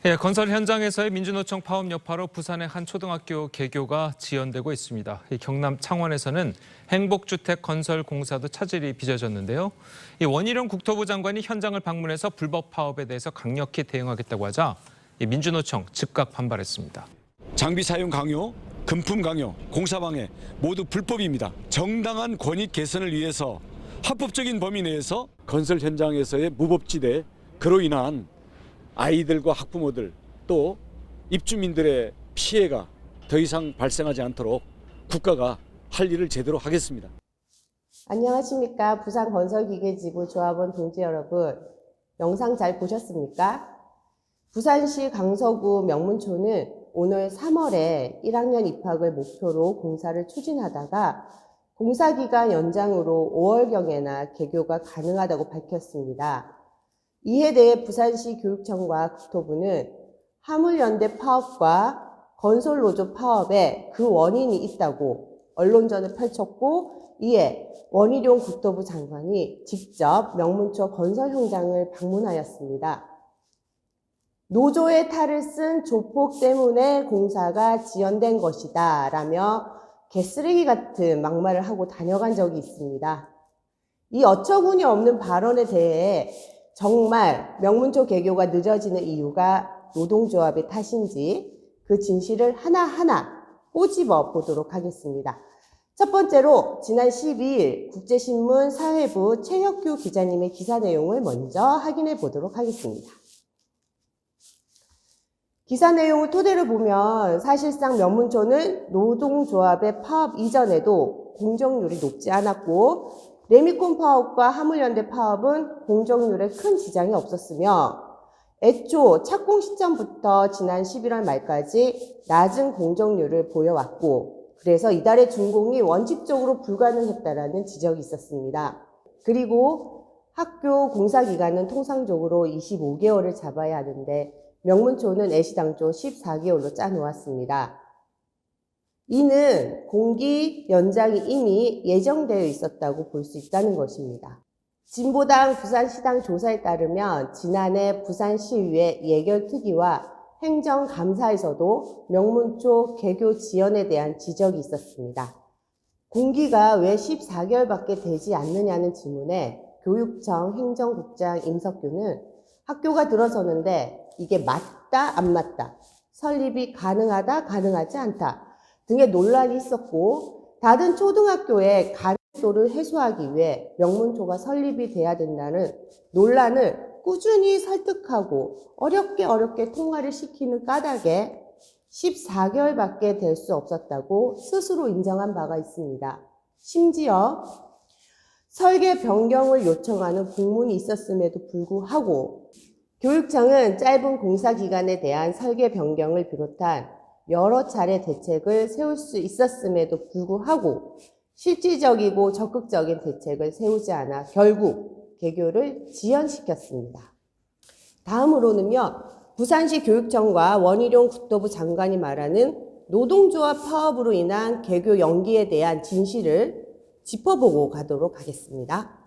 예, 건설 현장에서의 민주노총 파업 여파로 부산의 한 초등학교 개교가 지연되고 있습니다. 경남 창원에서는 행복주택 건설 공사도 차질이 빚어졌는데요. 원희룡 국토부 장관이 현장을 방문해서 불법 파업에 대해서 강력히 대응하겠다고 하자 민주노총 즉각 반발했습니다. 장비 사용 강요, 금품 강요, 공사 방해 모두 불법입니다. 정당한 권익 개선을 위해서 합법적인 범위 내에서 건설 현장에서의 무법지대, 그로 인한 아이들과 학부모들 또 입주민들의 피해가 더 이상 발생하지 않도록 국가가 할 일을 제대로 하겠습니다. 안녕하십니까. 부산건설기계지부 조합원 동지 여러분. 영상 잘 보셨습니까? 부산시 강서구 명문초는 오늘 3월에 1학년 입학을 목표로 공사를 추진하다가 공사기간 연장으로 5월경에나 개교가 가능하다고 밝혔습니다. 이에 대해 부산시 교육청과 국토부는 화물연대 파업과 건설노조 파업에 그 원인이 있다고 언론전을 펼쳤고, 이에 원희룡 국토부 장관이 직접 명문초 건설 현장을 방문하였습니다. 노조의 탈을 쓴 조폭 때문에 공사가 지연된 것이다 라며 개쓰레기 같은 막말을 하고 다녀간 적이 있습니다. 이 어처구니 없는 발언에 대해 정말 명문초 개교가 늦어지는 이유가 노동조합의 탓인지 그 진실을 하나하나 꼬집어 보도록 하겠습니다. 첫 번째로 지난 12일 국제신문 사회부 최혁규 기자님의 기사 내용을 먼저 확인해 보도록 하겠습니다. 기사 내용을 토대로 보면 사실상 명문초는 노동조합의 파업 이전에도 공정률이 높지 않았고, 레미콘 파업과 화물연대 파업은 공정률에 큰 지장이 없었으며, 애초 착공 시점부터 지난 11월 말까지 낮은 공정률을 보여왔고, 그래서 이달의 준공이 원칙적으로 불가능했다라는 지적이 있었습니다. 그리고 학교 공사 기간은 통상적으로 25개월을 잡아야 하는데 명문초는 애시당초 14개월로 짜놓았습니다. 이는 공기 연장이 이미 예정되어 있었다고 볼 수 있다는 것입니다. 진보당 부산시당 조사에 따르면 지난해 부산시의회 예결특위와 행정감사에서도 명문초 개교 지연에 대한 지적이 있었습니다. 공기가 왜 14개월밖에 되지 않느냐는 질문에 교육청 행정국장 임석규는 학교가 들어서는데 이게 맞다 안 맞다, 설립이 가능하다 가능하지 않다 등의 논란이 있었고, 다른 초등학교의 가능도를 해소하기 위해 명문초가 설립이 돼야 된다는 논란을 꾸준히 설득하고 어렵게 통과를 시키는 까닭에 14개월밖에 될 수 없었다고 스스로 인정한 바가 있습니다. 심지어 설계 변경을 요청하는 공문이 있었음에도 불구하고 교육청은 짧은 공사 기간에 대한 설계 변경을 비롯한 여러 차례 대책을 세울 수 있었음에도 불구하고 실질적이고 적극적인 대책을 세우지 않아 결국 개교를 지연시켰습니다. 다음으로는요, 부산시 교육청과 원희룡 국토부 장관이 말하는 노동조합 파업으로 인한 개교 연기에 대한 진실을 짚어보고 가도록 하겠습니다.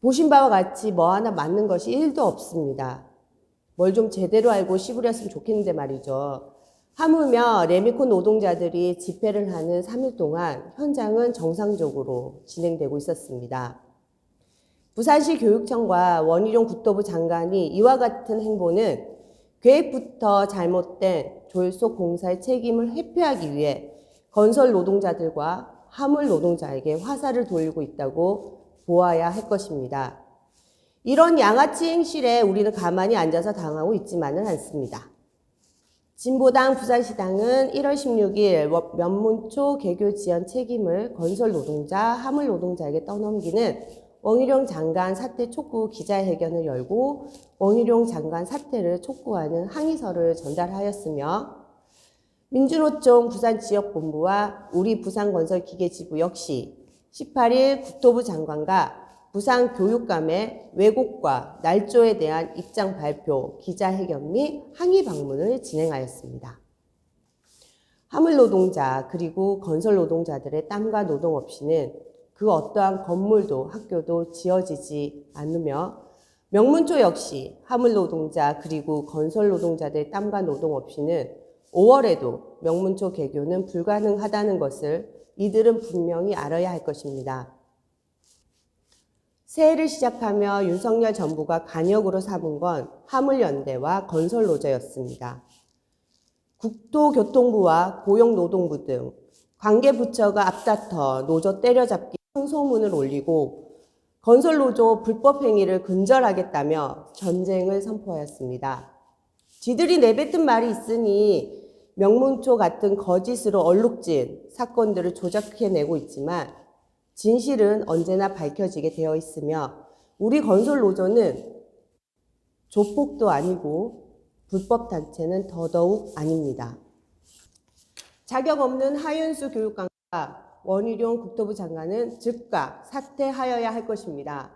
보신 바와 같이 뭐 하나 맞는 것이 1도 없습니다. 뭘 좀 제대로 알고 씨부렸으면 좋겠는데 말이죠. 하물며 레미콘 노동자들이 집회를 하는 3일 동안 현장은 정상적으로 진행되고 있었습니다. 부산시 교육청과 원희룡 국토부 장관이 이와 같은 행보는 계획부터 잘못된 졸속 공사의 책임을 회피하기 위해 건설 노동자들과 화물 노동자에게 화살을 돌리고 있다고 보아야 할 것입니다. 이런 양아치 행실에 우리는 가만히 앉아서 당하고 있지만은 않습니다. 진보당 부산시당은 1월 16일 명문초 개교 지연 책임을 건설 노동자, 화물 노동자에게 떠넘기는 원희룡 장관 사퇴 촉구 기자회견을 열고 원희룡 장관 사퇴를 촉구하는 항의서를 전달하였으며, 민주노총 부산지역본부와 우리 부산건설기계지부 역시 18일 국토부 장관과 부산교육감의 왜곡과 날조에 대한 입장 발표, 기자회견 및 항의 방문을 진행하였습니다. 화물 노동자 그리고 건설 노동자들의 땀과 노동 없이는 그 어떠한 건물도 학교도 지어지지 않으며 명문초 역시 화물 노동자 그리고 건설 노동자들의 땀과 노동 없이는 5월에도 명문초 개교는 불가능하다는 것을 이들은 분명히 알아야 할 것입니다. 새해를 시작하며 윤석열 정부가 간역으로 삼은 건 화물연대와 건설노조였습니다. 국토교통부와 고용노동부 등 관계부처가 앞다퉈 노조 때려잡기 항소문을 올리고 건설노조 불법행위를 근절하겠다며 전쟁을 선포하였습니다. 지들이 내뱉은 말이 있으니 명문초 같은 거짓으로 얼룩진 사건들을 조작해내고 있지만 진실은 언제나 밝혀지게 되어 있으며 우리 건설노조는 조폭도 아니고 불법단체는 더더욱 아닙니다. 자격 없는 하윤수 교육감과 원희룡 국토부 장관은 즉각 사퇴하여야 할 것입니다.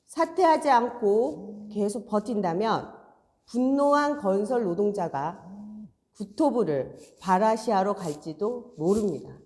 사퇴하지 않고 계속 버틴다면 분노한 건설 노동자가 국토부를 발아시아로 갈지도 모릅니다.